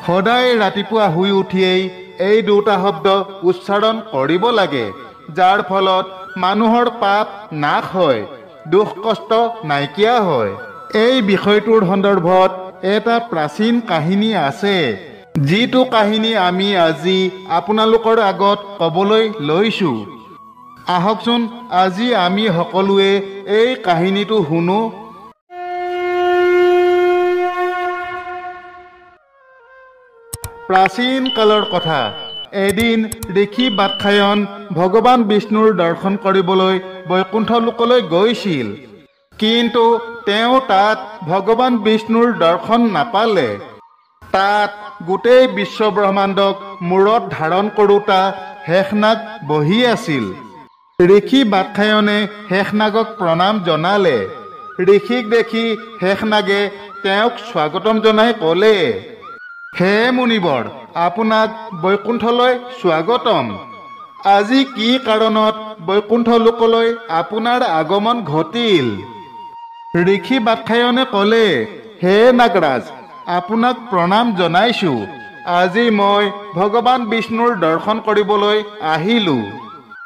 সদায় ৰাতিপুৱা শুই উঠিয়েই এই দুটা শব্দ উচ্চাৰণ কৰিব লাগে, যাৰ ফলত মানুহৰ পাপ নাশ হয়, দুখ কষ্ট নাইকিয়া হয়। এই বিষয়টোৰ সন্দৰ্ভত এটা প্ৰাচীন কাহিনী আছে, যিটো কাহিনী আমি আজি আপোনালোকৰ আগত ক'বলৈ লৈছোঁ। আহকচোন আজি আমি সকলোৱে এই কাহিনীটো শুনো। প্ৰাচীন কালৰ কথা। এদিন ঋষি বাৎসায়ন ভগৱান বিষ্ণুৰ দৰ্শন কৰিবলৈ বৈকুণ্ঠ লোকলৈ গৈছিল, কিন্তু তেওঁ তাত ভগৱান বিষ্ণুৰ দৰ্শন নাপালে। তাত গোটেই বিশ্বব্ৰহ্মাণ্ডক মূৰত ধাৰণ কৰোঁতা শেষনাগ বহি আছিল। ঋষি বাৎসায়নে শেষনাগক প্ৰণাম জনালে। ঋষিক দেখি শেষনাগে তেওঁক স্বাগতম জনাই ক'লে, হে মুনিবৰ, আপোনাক বৈকুণ্ঠলৈ স্বাগতম। আজি কি কাৰণত বৈকুণ্ঠ লোকলৈ আপোনাৰ আগমন ঘটিল? ঋষি বাৎসায়নে ক'লে, হে নাগৰাজ, আপোনাক প্ৰণাম জনাইছোঁ। আজি মই ভগৱান বিষ্ণুৰ দৰ্শন কৰিবলৈ আহিলোঁ,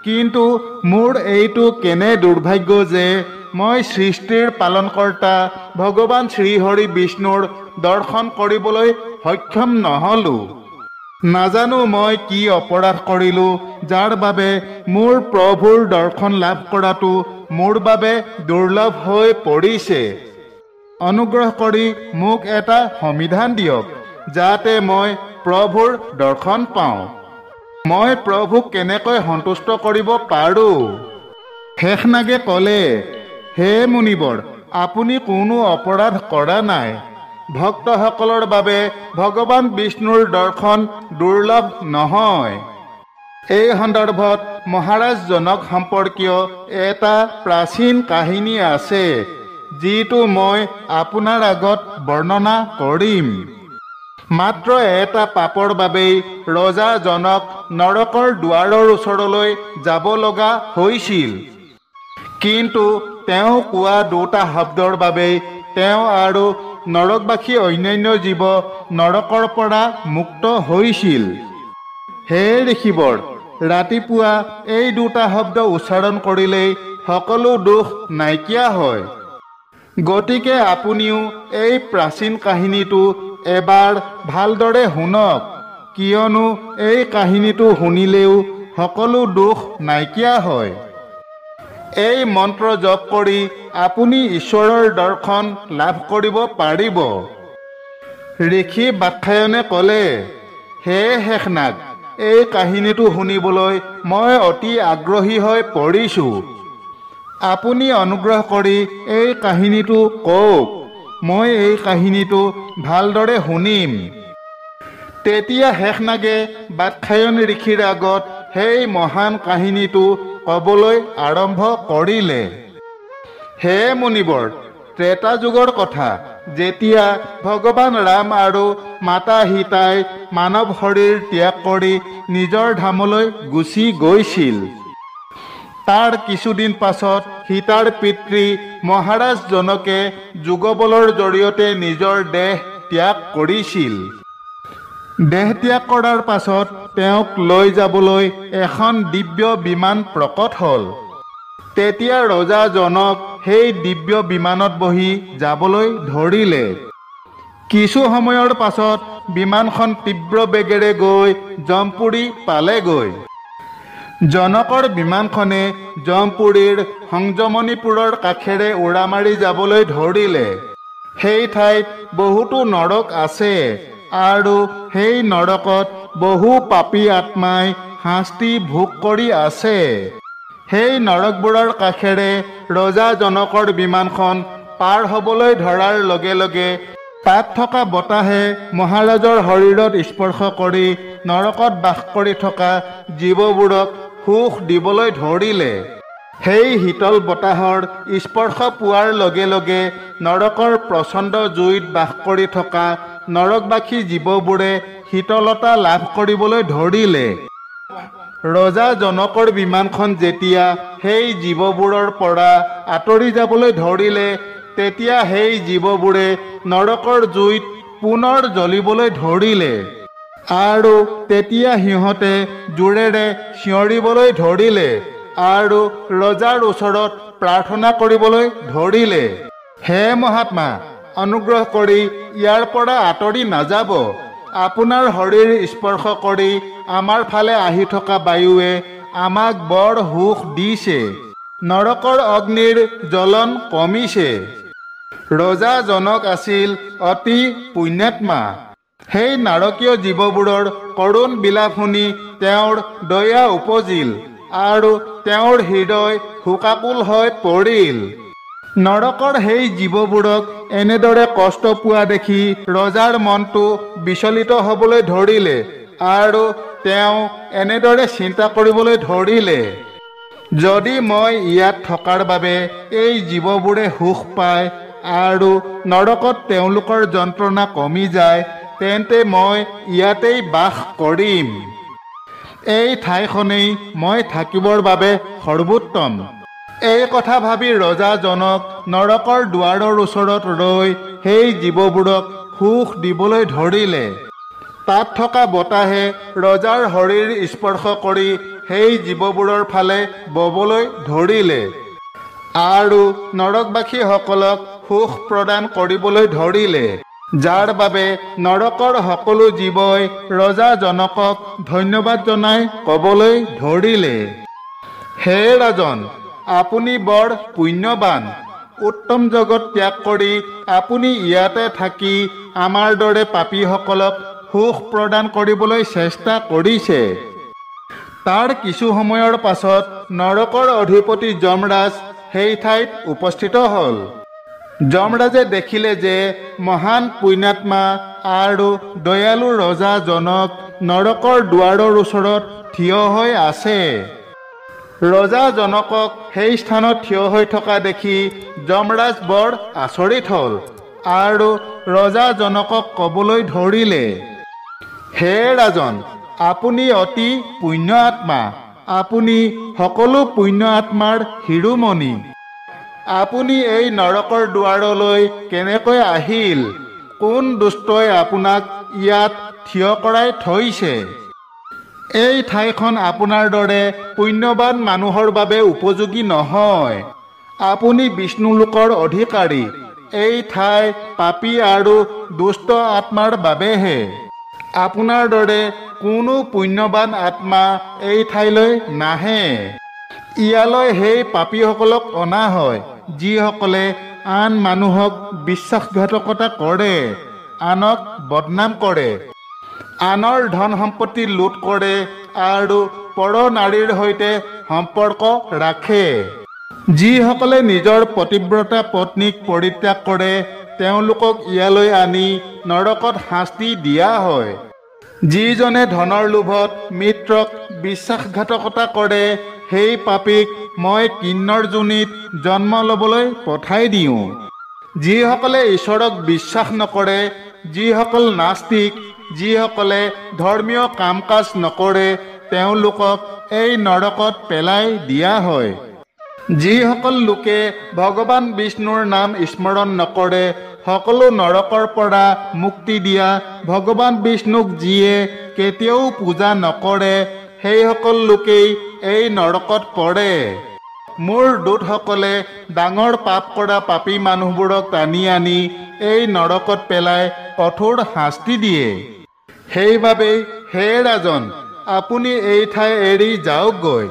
কিন্তু মোৰ এইটো কেনে দুৰ্ভাগ্য যে মই সৃষ্টিৰ পালনকৰ্তা ভগৱান শ্ৰীহৰি বিষ্ণুৰ দৰ্শন কৰিবলৈ সক্ষম নহ'লোঁ। নাজানো মই কি অপৰাধ কৰিলোঁ, যাৰ বাবে মোৰ প্ৰভুৰ দৰ্শন লাভ কৰাটো মোৰ বাবে দুৰ্লভ হৈ পৰিছে। অনুগ্ৰহ কৰি মোক এটা সমিধান দিয়ক, যাতে মই প্ৰভুৰ দৰ্শন পাওঁ। মই প্ৰভুক কেনেকৈ সন্তুষ্ট কৰিব পাৰোঁ? শেষনাগে ক'লে, হে মুনিবৰ, আপুনি কোনো অপৰাধ কৰা নাই। ভক্তসকলৰ বাবে ভগৱান বিষ্ণুৰ দৰ্শন দুৰ্লভ নহয়। এই সন্দৰ্ভত মহাৰাজ জনক সম্পৰ্কীয় এটা প্ৰাচীন কাহিনী আছে, যিটো মই আপোনাৰ আগত বৰ্ণনা কৰিম। মাত্ৰ এটা পাপৰ বাবেই ৰজা জনক নৰকৰ দুৱাৰৰ ওচৰলৈ যাব লগা হৈছিল, কিন্তু তেওঁ কোৱা দুটা শব্দৰ বাবেই তেওঁ আৰু নৰকবাসী অন্যান্য জীৱ নৰকৰ পৰা মুক্ত হৈছিল। হে ঋষিবৰ, ৰাতিপুৱা এই দুটা শব্দ উচ্চাৰণ কৰিলেই সকলো দুখ নাইকিয়া হয়। গতিকে আপুনিও এই প্ৰাচীন কাহিনীটো এবাৰ ভালদৰে শুনক, কিয়নো এই কাহিনীটো শুনিলেও সকলো দুখ নাইকিয়া হয়। এই মন্ত্ৰ জপ কৰি আপুনি ঈশ্বৰৰ দৰ্শন লাভ কৰিব পাৰিব। ঋষি বাৎসায়নে ক'লে, হে শেষনাগ, এই কাহিনীটো শুনিবলৈ মই অতি আগ্ৰহী হৈ পৰিছোঁ। আপুনি অনুগ্ৰহ কৰি এই কাহিনীটো কওক, মই এই কাহিনীটো ভালদৰে শুনিম। তেতিয়া শেষনাগে বাৎসায়ন ঋষিৰ আগত সেই মহান কাহিনীটো ক'বলৈ আৰম্ভ কৰিলে। হে মুনিবৰ, ত্ৰেতা যুগৰ কথা, যেতিয়া ভগৱান ৰাম আৰু মাতা সীতাই মানৱ শৰীৰ ত্যাগ কৰি নিজৰ ধামলৈ গুচি গৈছিল। তাৰ কিছুদিন পাছত সীতাৰ পিতৃ মহাৰাজ জনকে যুগবলৰ জৰিয়তে নিজৰ দেহ ত্যাগ কৰিছিল। দেহ ত্যাগ কৰাৰ পাছত তেওঁক লৈ যাবলৈ এখন দিব্য বিমান প্ৰকট হ'ল। তেতিয়া ৰজা জনক সেই দিব্য বিমানত বহি যাবলৈ ধৰিলে। কিছু সময়ৰ পাছত বিমানখন তীব্ৰ বেগেৰে গৈ জমপুৰী পালেগৈ। জনকৰ বিমানখনে জমপুৰীৰ সংযমনীপুৰৰ কাষেৰে উৰা মাৰি যাবলৈ ধৰিলে। সেই ঠাইত বহুতো নৰক আছে, আৰু সেই নৰকত বহু পাপী আত্মাই শাস্তি ভোগ কৰি আছে। সেই নৰকবোৰৰ কাষেৰে ৰজা জনকৰ বিমানখন পাৰ হ'বলৈ ধৰাৰ লগে লগে তাত থকা বতাহে মহাৰাজৰ শৰীৰত স্পৰ্শ কৰি নৰকত বাস কৰি থকা জীৱবোৰক সুখ দিবলৈ ধৰিলে। সেই শীতল বতাহৰ স্পৰ্শ পোৱাৰ লগে লগে নৰকৰ প্ৰচণ্ড জুইত বাস কৰি থকা নৰকবাসী জীৱবোৰে শীতলতা লাভ কৰিবলৈ ধৰিলে। ৰজা জনকৰ বিমানখন যেতিয়া সেই জীৱবোৰৰ পৰা আঁতৰি যাবলৈ ধৰিলে, তেতিয়া সেই জীৱবোৰে নৰকৰ জুইত পুনৰ জ্বলিবলৈ ধৰিলে আৰু তেতিয়া সিহঁতে জোৰেৰে চিঞৰিবলৈ ধৰিলে আৰু ৰজাৰ ওচৰত প্ৰাৰ্থনা কৰিবলৈ ধৰিলে, হে মহাত্মা, অনুগ্ৰহ কৰি ইয়াৰ পৰা আঁতৰি নাযাব। আপোনাৰ শৰীৰ স্পৰ্শ কৰি আমাৰ ফালে আহি থকা বায়ুৱে আমাক বৰ সুখ দিছে। নৰকৰ অগ্নিৰ জ্বলন কমিছে। ৰজাজনক আছিল অতি পুণ্যাত্মা। সেই নাৰকীয় জীৱবোৰৰ কৰুণ বিলাপ শুনি তেওঁৰ দয়া উপজিল আৰু তেওঁৰ হৃদয় শোকাকুল হৈ পৰিল। নৰকৰ সেই জীৱবোৰক এনেদৰে কষ্ট পোৱা দেখি ৰজাৰ মনটো বিচলিত হ'বলৈ ধৰিলে আৰু তেওঁ এনেদৰে চিন্তা কৰিবলৈ ধৰিলে, যদি মই ইয়াত থকাৰ বাবে এই জীৱবোৰে সুখ পায় আৰু নৰকত তেওঁলোকৰ যন্ত্ৰণা কমি যায়, তেন্তে মই ইয়াতেই বাস কৰিম। এই ঠাইখনেই মই থাকিবৰ বাবে সৰ্বোত্তম। এই কথা ভাবি ৰজাজনক নৰকৰ দুৱাৰৰ ওচৰত ৰৈ সেই জীৱবোৰক সুখ দিবলৈ ধৰিলে। তাত থকা বতাহে ৰজাৰ শৰীৰ স্পৰ্শ কৰি সেই জীৱবোৰৰ ফালে ববলৈ ধৰিলে আৰু নৰকবাসীসকলক সুখ প্ৰদান কৰিবলৈ ধৰিলে, যাৰ বাবে নৰকৰ সকলো জীৱই ৰজাজনকক ধন্যবাদ জনাই ক'বলৈ ধৰিলে, হে ৰাজন, আপুনি বৰ পুণ্যৱান। উত্তম জগত ত্যাগ কৰি আপুনি ইয়াতে থাকি আমাৰ দৰে পাপীসকলক সুখ প্ৰদান কৰিবলৈ চেষ্টা কৰিছে। তাৰ কিছু সময়ৰ পাছত নৰকৰ অধিপতি যমৰাজ সেই ঠাইত উপস্থিত হ'ল। যমৰাজে দেখিলে যে মহান পুণ্যাত্মা আৰু দয়ালু ৰজাজনক নৰকৰ দুৱাৰৰ ওচৰত থিয় হৈ আছে। ৰজাজনকক সেই স্থানত থিয় হৈ থকা দেখি যমৰাজ বৰ আচৰিত হ'ল আৰু ৰজাজনকক ক'বলৈ ধৰিলে, হে ৰাজন, আপুনি অতি পুণ্য আত্মা। আপুনি সকলো পুণ্য আত্মাৰ শিৰোমণি। আপুনি এই নৰকৰ দুৱাৰলৈ কেনেকৈ আহিল? কোন দুষ্টই আপোনাক ইয়াত থিয় কৰাই থৈছে? এই ঠাইখন আপোনাৰ দৰে পুণ্যৱান মানুহৰ বাবে উপযোগী নহয়। আপুনি বিষ্ণুলোকৰ অধিকাৰী। এই ঠাই পাপী আৰু দুষ্ট আত্মাৰ বাবেহে। আপোনাৰ দৰে কোনো পুণ্যৱান আত্মা এই ঠাইলৈ নাহে। ইয়ালৈ সেই পাপীসকলক অনা হয়, যিসকলে আন মানুহক বিশ্বাসঘাতকতা কৰে, আনক বদনাম কৰে, আনৰ ধন সম্পত্তি লুট কৰে আৰু পৰ নাৰীৰ সৈতে সম্পৰ্ক ৰাখে। যিসকলে নিজৰ পতিব্ৰতা পত্নীক পৰিত্যাগ কৰে, তেওঁলোকক ইয়ালৈ আনি নৰকত শাস্তি দিয়া হয়। যিজনে ধনৰ লোভত মিত্ৰক বিশ্বাসঘাতকতা কৰে, সেই পাপীক মই কিন্নৰ যোনিত জন্ম ল'বলৈ পঠাই দিওঁ। যিসকলে ঈশ্বৰক বিশ্বাস নকৰে, যিসকল নাস্তিক, যিসকলে ধৰ্মীয় কাম কাজ নকৰে, তেওঁলোকক এই নৰকত পেলাই দিয়া হয়। যিসকল লোকে ভগৱান বিষ্ণুৰ নাম স্মৰণ নকৰে, সকলো নৰকৰ পৰা মুক্তি দিয়া ভগৱান বিষ্ণুক যিয়ে কেতিয়াও পূজা নকৰে, সেইসকল লোকেই এই নৰকত পৰে। মোৰ দূতসকলে ডাঙৰ পাপ কৰা পাপী মানুহবোৰক টানি আনি এই নৰকত পেলাই কঠোৰ শাস্তি দিয়ে। সেইবাবেই হে ৰাজন, আপুনি এই ঠাই এৰি যাওকগৈ।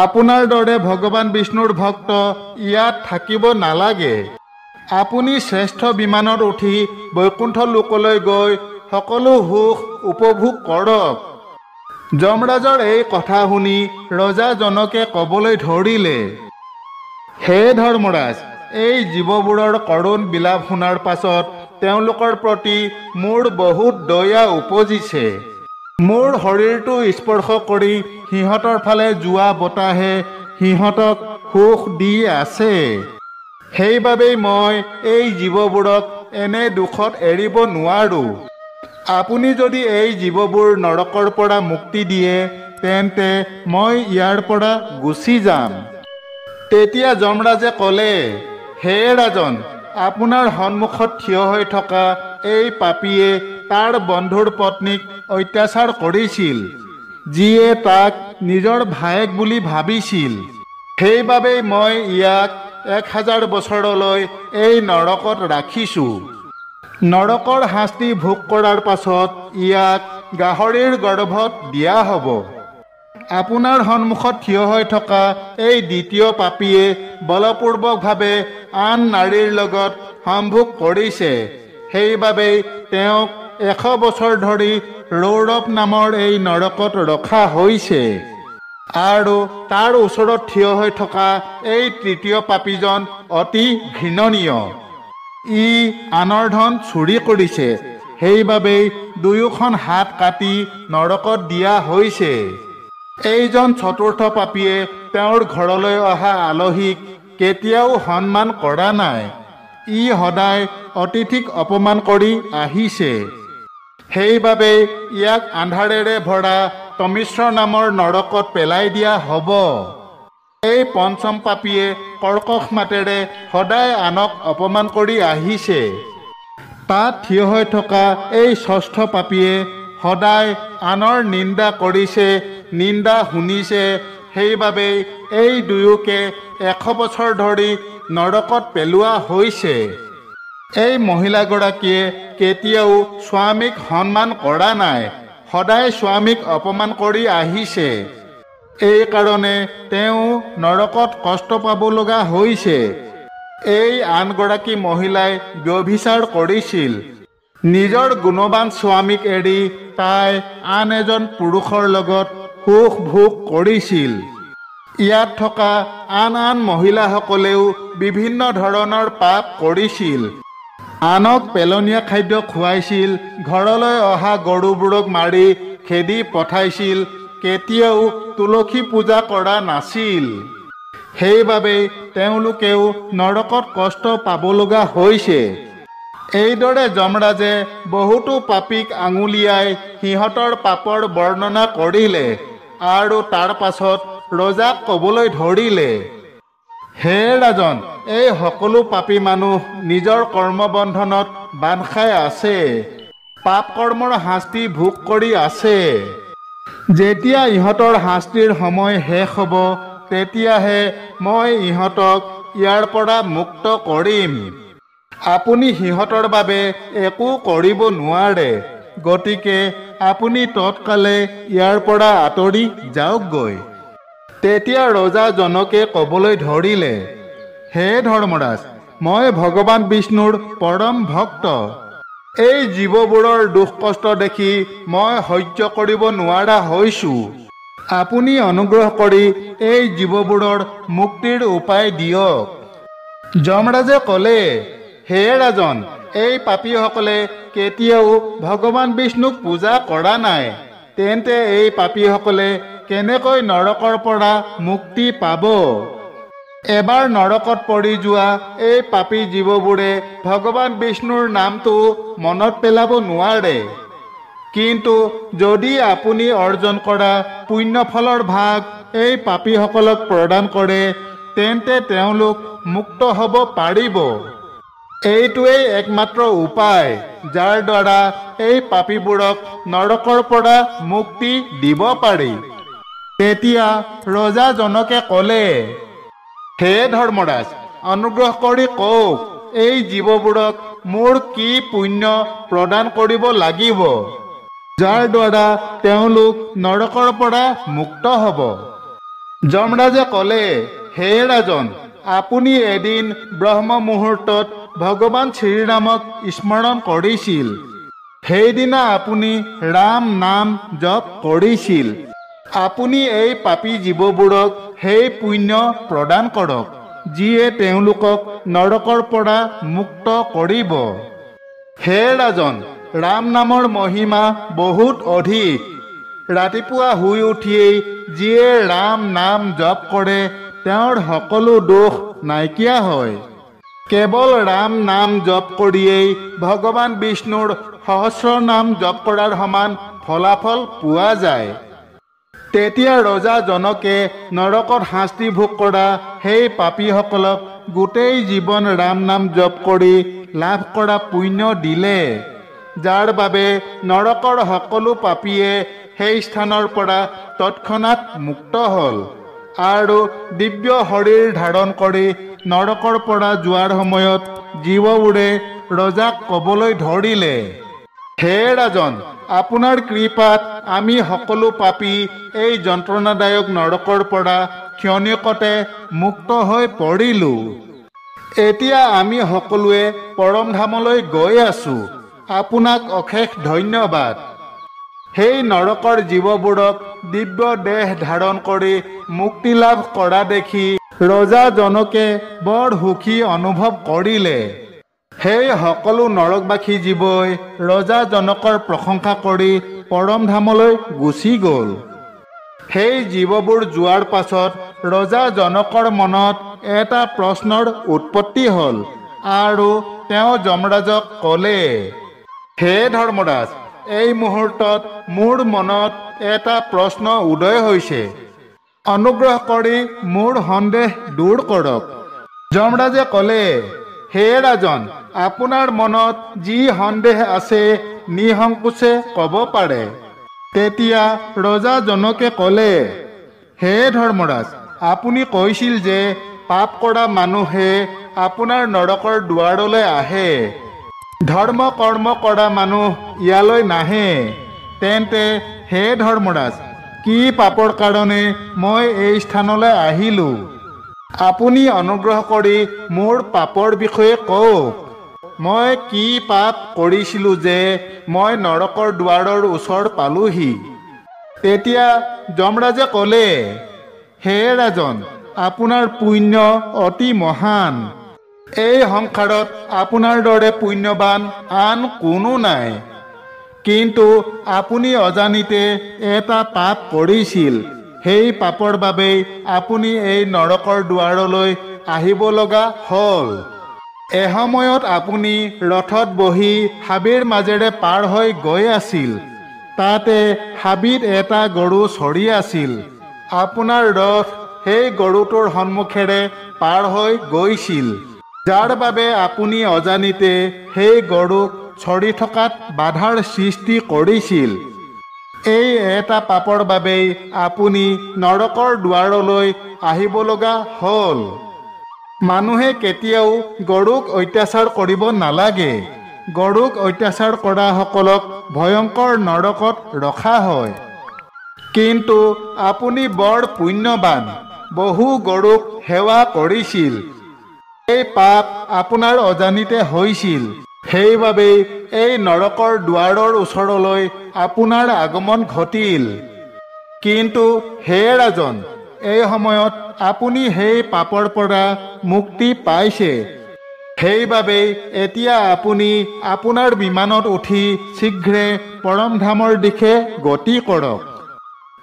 আপোনাৰ দৰে ভগৱান বিষ্ণুৰ ভক্ত ইয়াত থাকিব নালাগে। আপুনি শ্ৰেষ্ঠ বিমানত উঠি বৈকুণ্ঠ লোকলৈ গৈ সকলো সুখ উপভোগ কৰক। যমৰাজৰ এই কথা শুনি ৰজাজনকে ক'বলৈ ধৰিলে, হে ধৰ্মৰাজ, এই জীৱবোৰৰ কৰুণ বিলাপ শুনাৰ পাছত তেওঁলোকৰ প্ৰতি মোৰ বহুত দয়া উপজিছে। মোৰ শৰীৰটো স্পৰ্শ কৰি সিহঁতৰ ফালে যোৱা বতাহে সিহঁতক সুখ দি আছে। সেইবাবেই মই এই জীৱবোৰক এনে দুখত এৰিব নোৱাৰোঁ। আপুনি যদি এই জীৱবোৰ নৰকৰ পৰা মুক্তি দিয়ে, তেন্তে মই ইয়াৰ পৰা গুচি যাম। তেতিয়া যমৰাজে ক'লে, হে ৰাজন, আপোনাৰ সন্মুখত থিয় হৈ থকা এই পাপীয়ে তাৰ বন্ধুৰ পত্নীক অত্যাচাৰ কৰিছিল, যিয়ে তাক নিজৰ ভায়েক বুলি ভাবিছিল। সেইবাবেই মই ইয়াক 1000 বছৰলৈ এই নৰকত ৰাখিছোঁ। নৰকৰ শাস্তি ভোগ কৰাৰ পাছত ইয়াক গাহৰিৰ গৰ্ভত দিয়া হ'ব। আপোনাৰ সন্মুখত থিয় হৈ থকা এই দ্বিতীয় পাপীয়ে বলপূৰ্বকভাৱে আন নাৰীৰ লগত সম্ভোগ কৰিছে। সেইবাবেই তেওঁক 100 বছৰ ধৰি ৰৌৰৱ নামৰ এই নৰকত ৰখা হৈছে। আৰু তাৰ ওচৰত থিয় হৈ থকা এই তৃতীয় পাপীজন অতি ঘৃণনীয়। ই আনৰ ধন চুৰি কৰিছে। সেইবাবেই দুয়োখন হাত কাটি নৰকত দিয়া হৈছে। এইজন চতুৰ্থ পাপীয়ে তেওঁৰ ঘৰলৈ অহা আলহীক কেতিয়াও সন্মান কৰা নাই। ই সদায় অতিথিক অপমান কৰি আহিছে। সেইবাবে ইয়াক আন্ধাৰেৰে ভৰা তমিশ্ৰ নামৰ নৰকত পেলাই দিয়া হ'ব। এই পঞ্চম পাপীয়ে কৰ্কশ মাতেৰে সদায় আনক অপমান কৰি আহিছে। তাত থিয় হৈ থকা এই ষষ্ঠ পাপীয়ে সদায় আনৰ নিন্দা কৰিছে, নিন্দা শুনিছে। সেইবাবেই এই দুয়োকে 100 বছৰ ধৰি নৰকত পেলোৱা হৈছে। এই মহিলাগৰাকীয়ে কেতিয়াও স্বামীক সন্মান কৰা নাই, সদায় স্বামীক অপমান কৰি আহিছে। এইকাৰণে তেওঁ নৰকত কষ্ট পাব লগা হৈছে। এই আনগৰাকী মহিলাই ব্যভিচাৰ কৰিছিল। নিজৰ গুণৱান স্বামীক এৰি তাই আন এজন পুৰুষৰ লগত সুখ ভোগ কৰিছিল। ইয়াত থকা আন আন মহিলাসকলেও বিভিন্ন ধৰণৰ পাপ কৰিছিল। আনক পেলনীয়া খাদ্য খুৱাইছিল, ঘৰলৈ অহা গৰুবোৰক মাৰি খেদি পঠাইছিল, কেতিয়াও তুলসী পূজা কৰা নাছিল। সেইবাবে তেওঁলোকেও নৰকত কষ্ট পাব লগা হৈছে। এইদৰে যমৰাজে বহুতো পাপীক আঙুলিয়াই সিহঁতৰ পাপৰ বৰ্ণনা কৰিলে আৰু তাৰ পাছত ৰজাক ক'বলৈ ধৰিলে, হে ৰাজন, এই সকলো পাপী মানুহ নিজৰ কৰ্মবন্ধনত বান্ধ খাই আছে, পাপ কৰ্মৰ শাস্তি ভোগ কৰি আছে। যেতিয়া ইহঁতৰ শাস্তিৰ সময় শেষ হ'ব, তেতিয়াহে মই ইহঁতক ইয়াৰ পৰা মুক্ত কৰিম। আপুনি সিহঁতৰ বাবে একো কৰিব নোৱাৰে, গতিকে আপুনি তৎকালে ইয়াৰ পৰা আঁতৰি যাওকগৈ। তেতিয়া ৰজা জনকে ক'বলৈ ধৰিলে, হে ধৰ্মৰাজ, মই ভগৱান বিষ্ণুৰ পৰম ভক্ত। এই জীৱবোৰৰ দুখ কষ্ট দেখি মই সহ্য কৰিব নোৱাৰা হৈছোঁ। আপুনি অনুগ্ৰহ কৰি এই জীৱবোৰৰ মুক্তিৰ উপায় দিয়ক। যমৰাজে ক'লে, হে ৰাজন, এই পাপীসকলে কেতিয়াও ভগৱান বিষ্ণুক পূজা কৰা নাই। তেন্তে এই পাপীসকলে কেনেকৈ নৰকৰ পৰা মুক্তি পাব? এবাৰ নৰকত পৰি যোৱা এই পাপী জীৱবোৰে ভগৱান বিষ্ণুৰ নামটো মনত পেলাব নোৱাৰে। কিন্তু যদি আপুনি অৰ্জন কৰা পুণ্যফলৰ ভাগ এই পাপীসকলক প্ৰদান কৰে, তেন্তে তেওঁলোক মুক্ত হ'ব পাৰিব। এইটোৱেই একমাত্ৰ উপায়, যাৰ দ্বাৰা এই পাপীবোৰক নৰকৰ পৰা মুক্তি দিব পাৰি। তেতিয়া ৰজা জনকে ক'লে, হে ধৰ্মৰাজ, অনুগ্ৰহ কৰি কওক, এই জীৱবোৰক মোৰ কি পুণ্য প্ৰদান কৰিব লাগিব, যাৰ দ্বাৰা তেওঁলোক নৰকৰ পৰা মুক্ত হ'ব? যমৰাজে ক'লে, হে ৰাজন, আপুনি এদিন ব্ৰহ্ম মুহূৰ্তত ভগৱান শ্ৰীৰামক স্মৰণ কৰিছিল। সেইদিনা আপুনি ৰাম নাম জপ কৰিছিল। আপুনি এই পাপী জীৱবোৰক সেই পুণ্য প্ৰদান কৰক, যিয়ে তেওঁলোকক নৰকৰ পৰা মুক্ত কৰিব। হে ৰাজন, ৰাম নামৰ মহিমা বহুত অধিক। ৰাতিপুৱা শুই উঠিয়েই যিয়ে ৰাম নাম জপ কৰে, তেওঁৰ সকলো দোষ নাইকিয়া হয়। কেৱল ৰাম নাম জপ কৰিয়েই ভগৱান বিষ্ণুৰ সহস্ৰ নাম জপ কৰাৰ সমান ফলাফল পোৱা যায়। তেতিয়া ৰজা জনকে নৰকত শাস্তি ভোগ কৰা সেই পাপীসকলক গোটেই জীৱন ৰাম নাম জপ কৰি লাভ কৰা পুণ্য দিলে। যাৰ বাবে নৰকৰ সকলো পাপীয়ে সেই স্থানৰ পৰা তৎক্ষণাত মুক্ত হ'ল আৰু দিব্য শৰীৰ ধাৰণ কৰি নৰকৰ পৰা যোৱাৰ সময়ত জীৱবোৰে ৰজাক ক'বলৈ ধৰিলে, হে ৰাজন, আপোনাৰ কৃপাত আমি সকলো পাপী এই যন্ত্ৰণাদায়ক নৰকৰ পৰা ক্ষণিকতে মুক্ত হৈ পৰিলোঁ। এতিয়া আমি সকলোৱে পৰমধামলৈ গৈ আছোঁ। আপোনাক অশেষ ধন্যবাদ। সেই নৰকৰ জীৱবোৰক দিব্য দেহ ধাৰণ কৰি মুক্তি লাভ কৰা দেখি ৰজাজনকে বৰ সুখী অনুভৱ কৰিলে। সেই সকলো নৰকবাসী জীৱই ৰজাজনকৰ প্ৰশংসা কৰি পৰমধামলৈ গুচি গ'ল। সেই জীৱবোৰ যোৱাৰ পাছত ৰজাজনকৰ মনত এটা প্ৰশ্নৰ উৎপত্তি হ'ল আৰু তেওঁ যমৰাজক ক'লে, হে ধৰ্মৰাজ, এই মুহূৰ্তত মোৰ মনত এটা প্ৰশ্ন উদয় হৈছে। অনুগ্ৰহ কৰি মোৰ সন্দেহ দূৰ কৰক। যমৰাজে ক'লে, হে ৰাজন, আপোনাৰ মনত যি সন্দেহ আছে নিসংকোচে ক'ব পাৰে। তেতিয়া ৰজাজনকে ক'লে, হে ধৰ্মৰাজ, আপুনি কৈছিল যে পাপ কৰা মানুহে আপোনাৰ নৰকৰ দুৱাৰলৈ আহে, ধৰ্ম কৰ্ম কৰা মানুহ ইয়ালৈ নাহে। তেন্তে হে ধৰ্মৰাজ, কি পাপৰ কাৰণে মই এই স্থানলৈ আহিলোঁ? আপুনি অনুগ্ৰহ কৰি মোৰ পাপৰ বিষয়ে কওক। মই কি পাপ কৰিছিলোঁ যে মই নৰকৰ দুৱাৰৰ ওচৰ পালোহি? তেতিয়া যমৰাজে ক'লে, হে ৰাজন, আপোনাৰ পুণ্য অতি মহান। এই সংসাৰত আপোনাৰ দৰে পুণ্যৱান আন কোনো নাই। কিন্তু আপুনি অজানিতে এটা পাপ কৰিছিল। সেই পাপৰ বাবেই আপুনি এই নৰকৰ দুৱাৰলৈ আহিব লগা হ'ল। এসময়ত আপুনি ৰথত বহি হাবিৰ মাজেৰে পাৰ হৈ গৈ আছিল। তাতে হাবিত এটা গৰু চৰি আছিল। আপোনাৰ ৰথ সেই গৰুটোৰ সন্মুখেৰে পাৰ হৈ গৈছিল, যাৰ বাবে আপুনি অজানিতে সেই গৰুক চৰি থকাত বাধাৰ সৃষ্টি কৰিছিল। এই এটা পাপৰ বাবেই আপুনি নৰকৰ দুৱাৰলৈ আহিব লগা হ'ল। মানুহে কেতিয়াও গৰুক অত্যাচাৰ কৰিব নালাগে। গৰুক অত্যাচাৰ কৰাসকলক ভয়ংকৰ নৰকত ৰখা হয়। কিন্তু আপুনি বৰ পুণ্যৱান, বহু গৰুক সেৱা কৰিছিল। এই পাপ আপোনাৰ অজানিতে হৈছিল। সেইবাবেই এই নৰকৰ দুৱাৰৰ ওচৰলৈ আপোনাৰ আগমন ঘটিল। কিন্তু হে ৰাজন, এই সময়ত আপুনি সেই পাপৰ পৰা মুক্তি পাইছে। সেইবাবেই এতিয়া আপুনি আপোনাৰ বিমানত উঠি শীঘ্ৰে পৰমধামৰ দিশে গতি কৰক।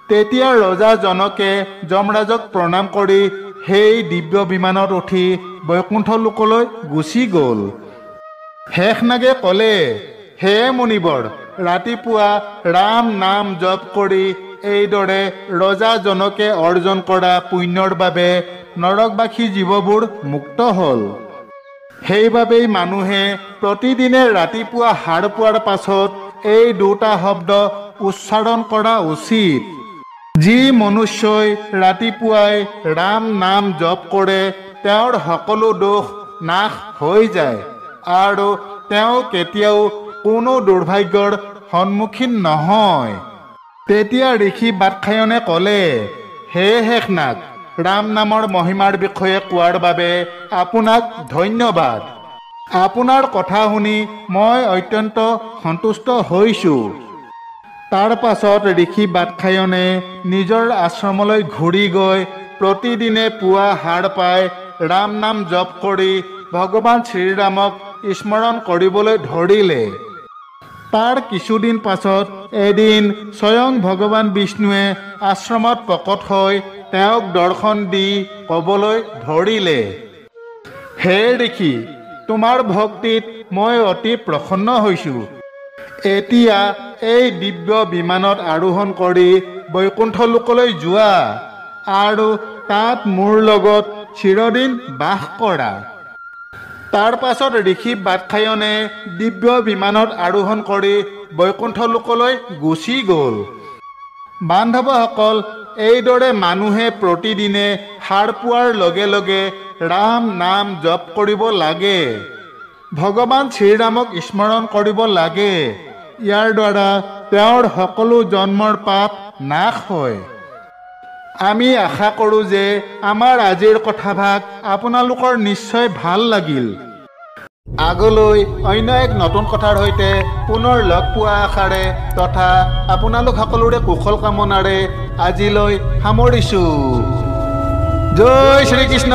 তেতিয়া ৰজাজনকে যমৰাজক প্ৰণাম কৰি সেই দিব্য বিমানত উঠি বৈকুণ্ঠ লোকলৈ গুচি গ'ল। শেষনাগে ক'লে, হে মুনিবৰ, ৰাতিপুৱা ৰাম নাম জপ কৰি এইদৰে ৰজাজনকে অৰ্জন কৰা পুণ্যৰ বাবে নৰকবাসী জীৱবোৰ মুক্ত হ'ল। সেইবাবেই মানুহে প্ৰতিদিনে ৰাতিপুৱা সাৰ পোৱাৰ পাছত এই দুটা শব্দ উচ্চাৰণ কৰা উচিত। যি মনুষ্যই ৰাতিপুৱাই ৰাম নাম জপ কৰে তেওঁৰ সকলো দোষ নাশ হৈ যায় আৰু তেওঁ কেতিয়াও কোনো দুৰ্ভাগ্যৰ সন্মুখীন নহয়। তেতিয়া ঋষি বাৎসায়নে ক'লে, হে শেষনাগ, ৰাম নামৰ মহিমাৰ বিষয়ে কোৱাৰ বাবে আপোনাক ধন্যবাদ। আপোনাৰ কথা শুনি মই অত্যন্ত সন্তুষ্ট হৈছোঁ। তাৰ পাছত ঋষি বাৎসায়নে নিজৰ আশ্ৰমলৈ ঘূৰি গৈ প্ৰতিদিনে পুৱা সাৰ পাই ৰাম নাম জপ কৰি ভগৱান শ্ৰীৰামক স্মৰণ কৰিবলৈ ধৰিলে। তাৰ কিছুদিন পাছত এদিন স্বয়ং ভগৱান বিষ্ণুৱে আশ্ৰমত প্ৰকট হৈ তেওঁক দৰ্শন দি ক'বলৈ ধৰিলে, হে ঋষি, তোমাৰ ভক্তিত মই অতি প্ৰসন্ন হৈছোঁ। এতিয়া এই দিব্য বিমানত আৰোহণ কৰি বৈকুণ্ঠ লোকলৈ যোৱা আৰু তাত মোৰ লগত চিৰদিন বাস কৰা। তাৰ পাছত ঋষি বাদখায়নে দিব্য বিমানত আৰোহণ কৰি বৈকুণ্ঠ লোকলৈ গুচি গ'ল। বান্ধৱসকল, এইদৰে মানুহে প্ৰতিদিনে সাৰ পোৱাৰ লগে লগে ৰাম নাম জপ কৰিব লাগে। ভগৱান শ্ৰীৰামক স্মৰণ কৰিব লাগে। ইয়াৰ দ্বাৰা তেওঁৰ সকলো জন্মৰ পাপ নাশ হয়। আমি আশা কৰোঁ যে আমাৰ আজিৰ কথাভাগ আপোনালোকৰ নিশ্চয় ভাল লাগিল। আগলৈ অন্য এক নতুন কথাৰ সৈতে পুনৰ লগ পোৱা আশাৰে তথা আপোনালোক সকলোৰে কুশল কামনাৰে আজিলৈ সামৰিছোঁ। জয় শ্ৰীকৃষ্ণ।